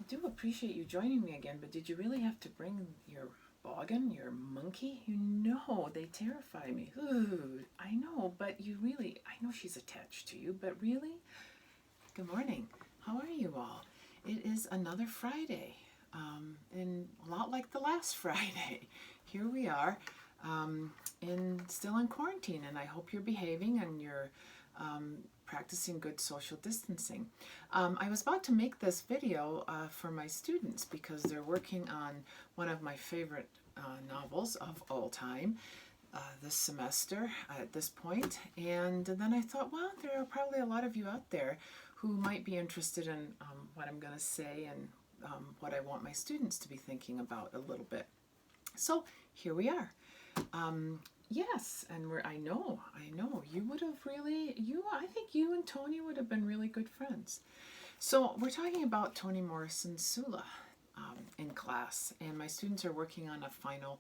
do appreciate you joining me again, but did you really have to bring your boggin, your monkey? You know, they terrify me. Ooh, I know, but I know she's attached to you, but really? Good morning. How are you all? It is another Friday, and a lot like the last Friday. Here we are, still in quarantine, and I hope you're behaving and you're practicing good social distancing. I was about to make this video for my students because they're working on one of my favorite novels of all time this semester at this point. And then I thought, well, there are probably a lot of you out there who might be interested in what I'm going to say and what I want my students to be thinking about a little bit. So here we are. Yes, and I know, you would have I think you and Toni would have been really good friends. So we're talking about Toni Morrison's Sula in class, and my students are working on a final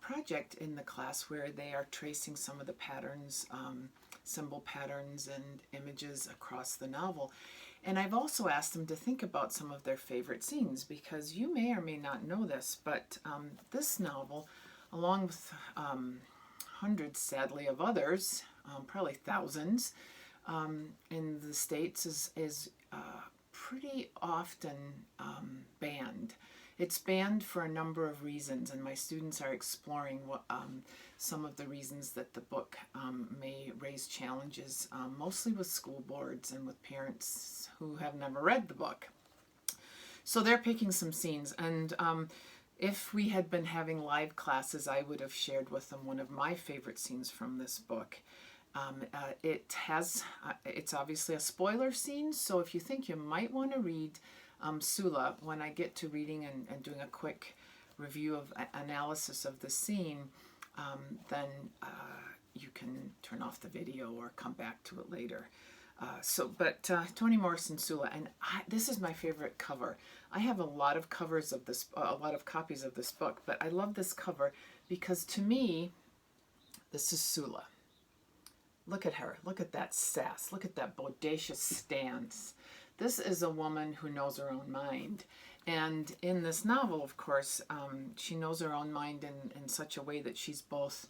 project in the class where they are tracing some of the patterns, symbol patterns and images across the novel. And I've also asked them to think about some of their favorite scenes, because you may or may not know this, but this novel, along with hundreds, sadly, of others, probably thousands, in the States, is pretty often banned. It's banned for a number of reasons, and my students are exploring some of the reasons that the book may raise challenges, mostly with school boards and with parents who have never read the book. So they're picking some scenes, and if we had been having live classes, I would have shared with them one of my favorite scenes from this book. It's obviously a spoiler scene, so if you think you might want to read Sula, when I get to reading and doing a quick review of analysis of the scene, then you can turn off the video or come back to it later. But Toni Morrison Sula, and this is my favorite cover. I have a lot of copies of this book, but I love this cover because to me, this is Sula. Look at her. Look at that sass. Look at that bodacious stance. This is a woman who knows her own mind. And in this novel, of course, she knows her own mind in such a way that she's both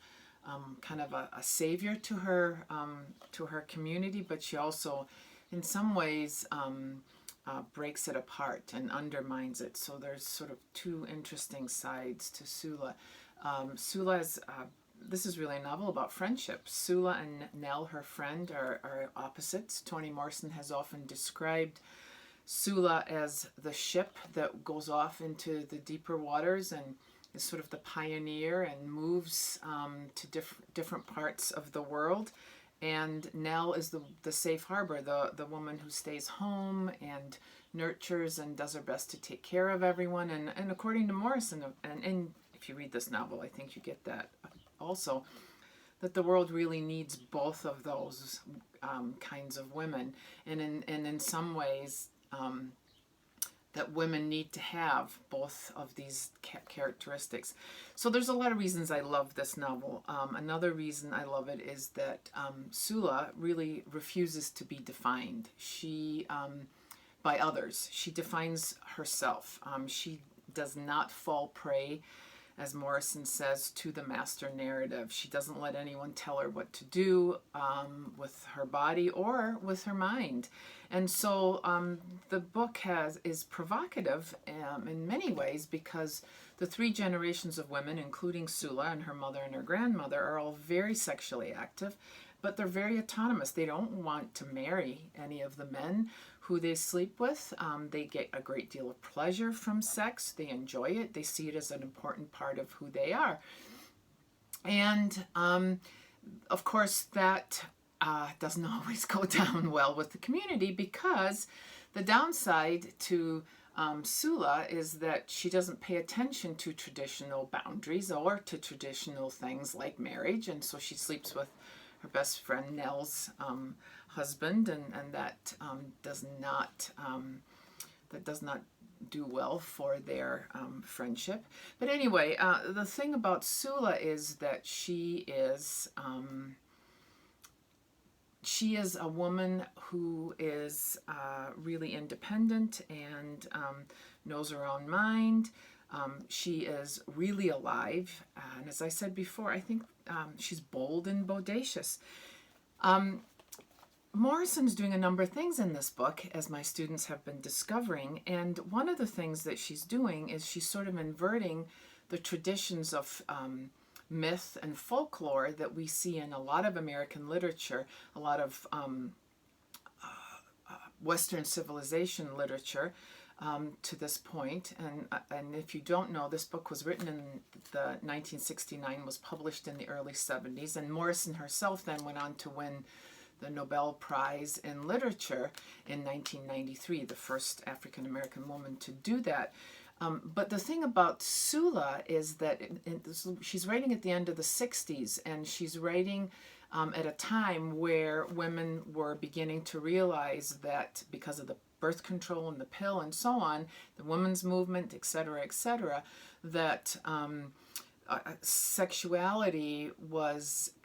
kind of a savior to her community, but she also, in some ways, breaks it apart and undermines it. So there's sort of two interesting sides to Sula. This is really a novel about friendship. Sula and Nell, her friend, are opposites. Toni Morrison has often described Sula as the ship that goes off into the deeper waters and is sort of the pioneer and moves to different parts of the world. And Nell is the safe harbor, the woman who stays home and nurtures and does her best to take care of everyone. And according to Morrison, and if you read this novel, I think you get that also, that the world really needs both of those kinds of women. And in some ways, that women need to have both of these characteristics. So there's a lot of reasons I love this novel. Another reason I love it is that Sula really refuses to be defined by others. She defines herself. She does not fall prey, as Morrison says, to the master narrative. She doesn't let anyone tell her what to do with her body or with her mind. And so the book is provocative in many ways, because the three generations of women, including Sula and her mother and her grandmother, are all very sexually active, but they're very autonomous. They don't want to marry any of the men who they sleep with. They get a great deal of pleasure from sex. They enjoy it. They see it as an important part of who they are. And of course, that doesn't always go down well with the community, because the downside to Sula is that she doesn't pay attention to traditional boundaries or to traditional things like marriage, and so she sleeps with her best friend Nell's husband, and that does not do well for their friendship. But anyway, the thing about Sula is that she she is a woman who is really independent and knows her own mind. She is really alive. And as I said before, I think she's bold and bodacious. Morrison's doing a number of things in this book, as my students have been discovering. And one of the things that she's doing is she's sort of inverting the traditions of myth and folklore that we see in a lot of American literature, a lot of Western civilization literature to this point. And if you don't know, this book was written in the 1969, was published in the early 70s. And Morrison herself then went on to win the Nobel Prize in Literature in 1993, the first African-American woman to do that. But the thing about Sula is that she's writing at the end of the 60s, and she's writing at a time where women were beginning to realize that because of the birth control and the pill and so on, the women's movement, et cetera, that sexuality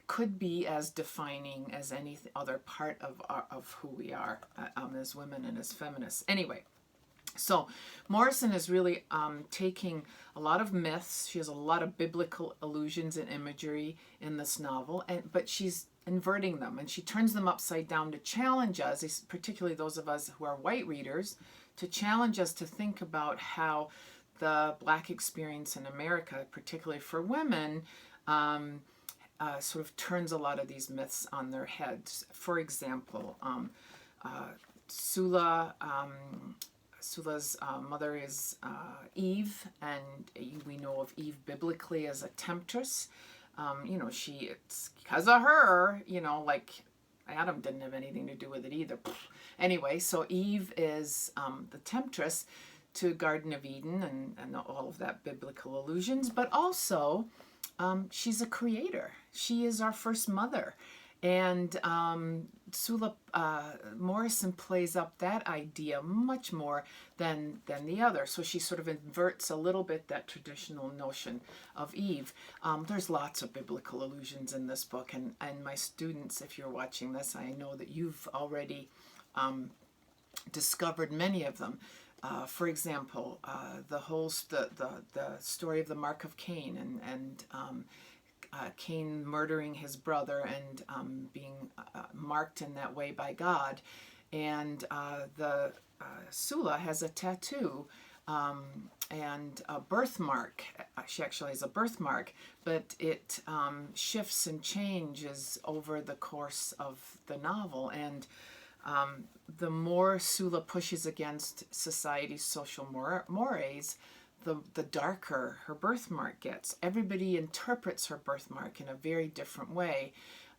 could be as defining as any other part of who we are as women and as feminists. Anyway, so Morrison is really taking a lot of myths. She has a lot of biblical allusions and imagery in this novel, but she's inverting them, and she turns them upside down to challenge us, particularly those of us who are white readers, to challenge us to think about how the Black experience in America, particularly for women, sort of turns a lot of these myths on their heads. For example, Sula's mother is Eve, and we know of Eve biblically as a temptress. It's because of her, like Adam didn't have anything to do with it either. Anyway, so Eve is the temptress to Garden of Eden and all of that biblical allusions, but also she's a creator. She is our first mother. And Sula Morrison plays up that idea much more than the other. So she sort of inverts a little bit that traditional notion of Eve. There's lots of biblical allusions in this book. And my students, if you're watching this, I know that you've already discovered many of them. For example, the story of the Mark of Cain and Cain murdering his brother and being marked in that way by God. And the Sula has a tattoo and a birthmark. She actually has a birthmark, but it shifts and changes over the course of the novel. And the more Sula pushes against society's social mores, the darker her birthmark gets. Everybody interprets her birthmark in a very different way.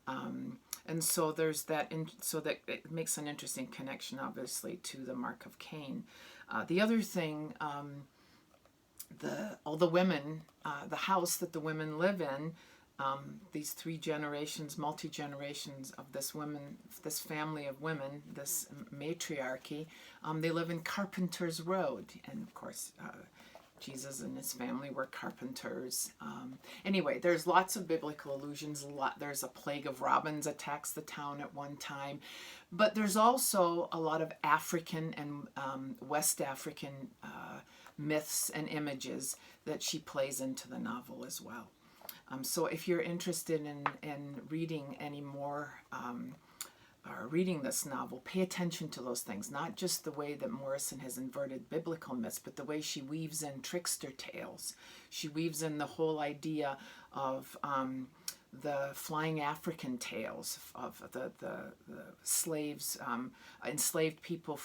And so there's that, so that it makes an interesting connection, obviously, to the Mark of Cain. The other thing, all the women, the house that the women live in, these three generations, multi-generations of this family of women, this matriarchy, they live in Carpenter's Road. And of course, Jesus and his family were carpenters. Anyway, there's lots of biblical allusions. There's a plague of robins attacks the town at one time. But there's also a lot of African and West African myths and images that she plays into the novel as well. So if you're interested in reading any more, or reading this novel, pay attention to those things, not just the way that Morrison has inverted biblical myths, but the way she weaves in trickster tales. She weaves in the whole idea of the flying African tales of the slaves, enslaved people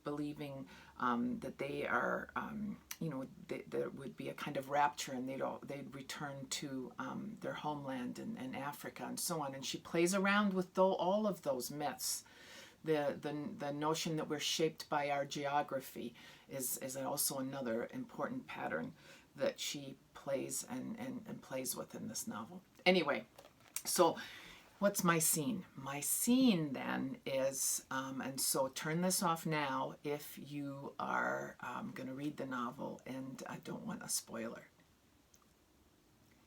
believing that they are, there would be a kind of rapture and they'd return to their homeland and Africa and so on. And she plays around with all of those myths. The notion that we're shaped by our geography is also another important pattern that she plays and plays with in this novel. Anyway, so what's my scene? My scene then is, and so turn this off now if you are going to read the novel and I don't want a spoiler.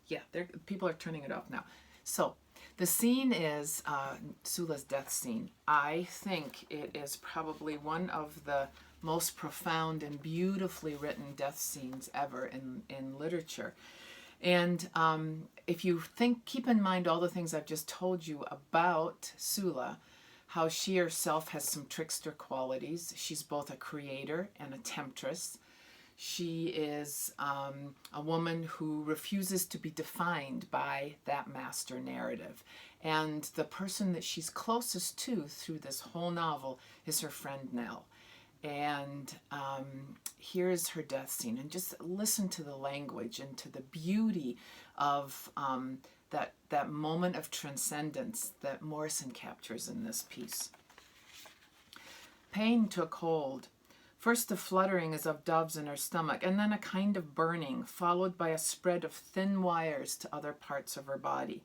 Yeah, people are turning it off now. So the scene is Sula's death scene. I think it is probably one of the most profound and beautifully written death scenes ever in literature. And if you keep in mind all the things I've just told you about Sula, how she herself has some trickster qualities. She's both a creator and a temptress. She is a woman who refuses to be defined by that master narrative. And the person that she's closest to through this whole novel is her friend Nell. And here's her death scene. And just listen to the language and to the beauty of that moment of transcendence that Morrison captures in this piece. Pain took hold. First a fluttering as of doves in her stomach, and then a kind of burning, followed by a spread of thin wires to other parts of her body.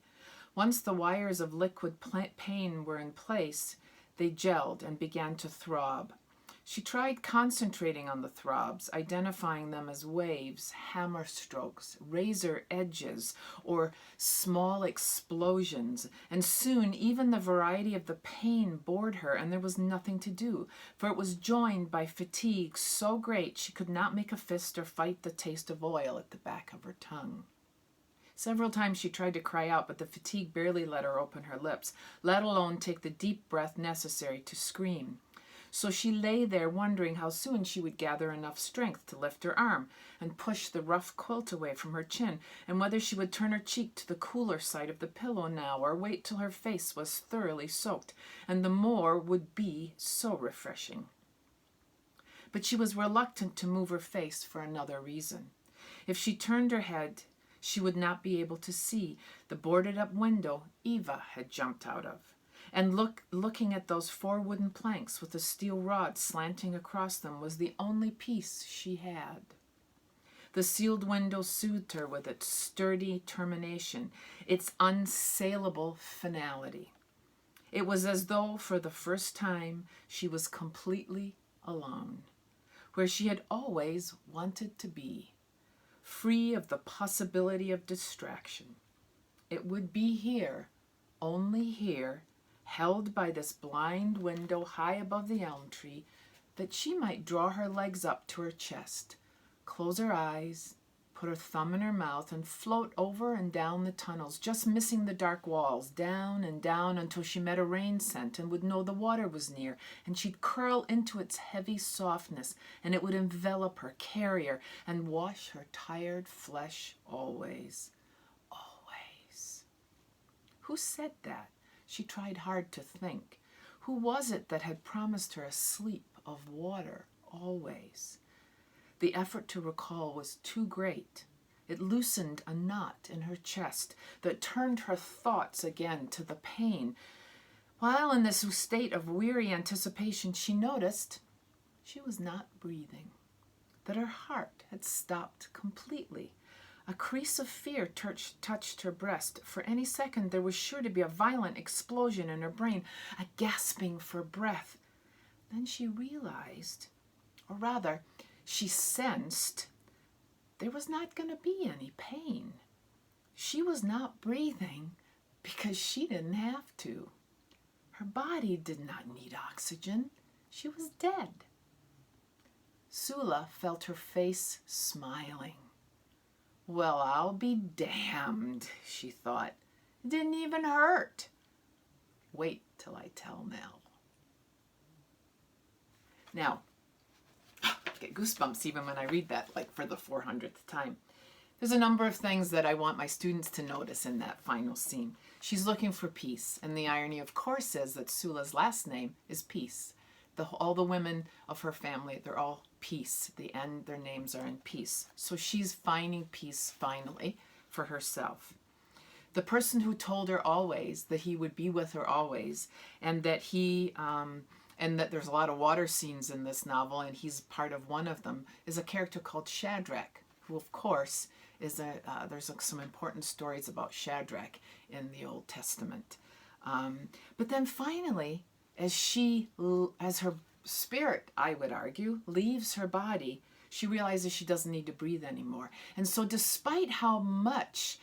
Once the wires of liquid pain were in place, they gelled and began to throb. She tried concentrating on the throbs, identifying them as waves, hammer strokes, razor edges, or small explosions, and soon even the variety of the pain bored her, and there was nothing to do, for it was joined by fatigue so great she could not make a fist or fight the taste of oil at the back of her tongue. Several times she tried to cry out, but the fatigue barely let her open her lips, let alone take the deep breath necessary to scream. So she lay there wondering how soon she would gather enough strength to lift her arm and push the rough quilt away from her chin, and whether she would turn her cheek to the cooler side of the pillow now or wait till her face was thoroughly soaked, and the more would be so refreshing. But she was reluctant to move her face for another reason. If she turned her head, she would not be able to see the boarded-up window Eva had jumped out of. And looking at those 4 wooden planks with a steel rod slanting across them was the only peace she had. The sealed window soothed her with its sturdy termination, its unsaleable finality. It was as though for the first time she was completely alone, where she had always wanted to be, free of the possibility of distraction. It would be here, only here, held by this blind window high above the elm tree, that she might draw her legs up to her chest, close her eyes, put her thumb in her mouth, and float over and down the tunnels, just missing the dark walls, down and down until she met a rain scent and would know the water was near, and she'd curl into its heavy softness, and it would envelop her, carry her, and wash her tired flesh always. Always. Who said that? She tried hard to think. Who was it that had promised her a sleep of water always? The effort to recall was too great. It loosened a knot in her chest that turned her thoughts again to the pain. While in this state of weary anticipation, she noticed she was not breathing, that her heart had stopped completely. A crease of fear touched her breast. For any second there was sure to be a violent explosion in her brain, a gasping for breath. Then she realized, or rather, she sensed, there was not going to be any pain. She was not breathing because she didn't have to. Her body did not need oxygen. She was dead. Sula felt her face smiling. Well, I'll be damned, she thought. It didn't even hurt. Wait till I tell Nell. Now, I get goosebumps even when I read that, like for the 400th time. There's a number of things that I want my students to notice in that final scene. She's looking for peace, and the irony, of course, is that Sula's last name is Peace. All the women of her family, they're all peace. At the end, their names are in peace. So she's finding peace finally for herself. The person who told her always that he would be with her always, and that there's a lot of water scenes in this novel, and he's part of one of them, is a character called Shadrach, who of course is there's some important stories about Shadrach in the Old Testament. But then finally, as her spirit, I would argue, leaves her body, she realizes she doesn't need to breathe anymore. And so despite how much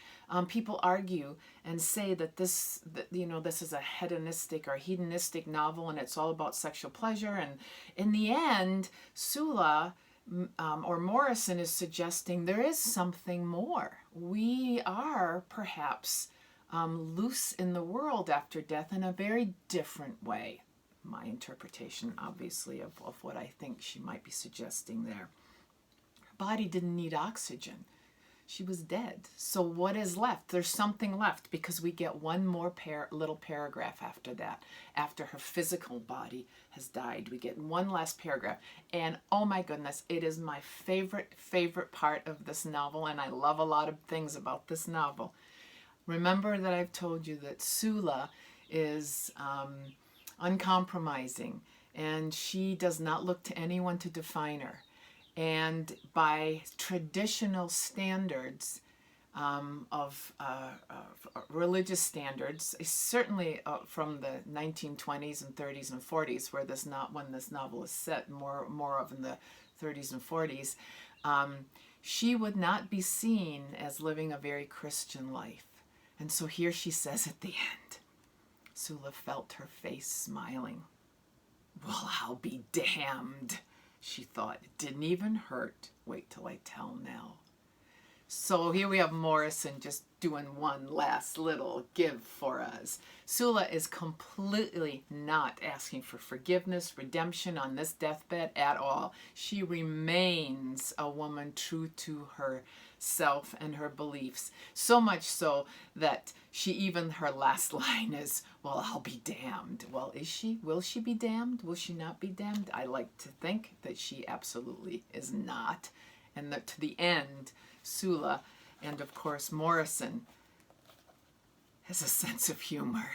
People argue and say that this is a hedonistic novel, and it's all about sexual pleasure. And in the end, Sula or Morrison is suggesting there is something more. We are perhaps loose in the world after death in a very different way. My interpretation, obviously, of what I think she might be suggesting there. Her body didn't need oxygen. She was dead. So what is left? There's something left, because we get one more little paragraph after that. After her physical body has died, we get one last paragraph. And oh my goodness, it is my favorite part of this novel, and I love a lot of things about this novel. Remember that I've told you that Sula is uncompromising, and she does not look to anyone to define her. And by traditional standards of religious standards, certainly from the 1920s and 30s and 40s, when this novel is set, more of in the 30s and 40s, she would not be seen as living a very Christian life. And so here she says at the end, Sula felt her face smiling. "Well, I'll be damned," she thought. "It didn't even hurt. Wait till I tell Nell." So here we have Morrison just doing one last little give for us. Sula is completely not asking for forgiveness, redemption on this deathbed at all. She remains a woman true to herself and her beliefs. So much so that her last line is, "Well, I'll be damned." Well, is she? Will she be damned? Will she not be damned? I like to think that she absolutely is not. And that to the end, Sula, and of course Morrison, has a sense of humor.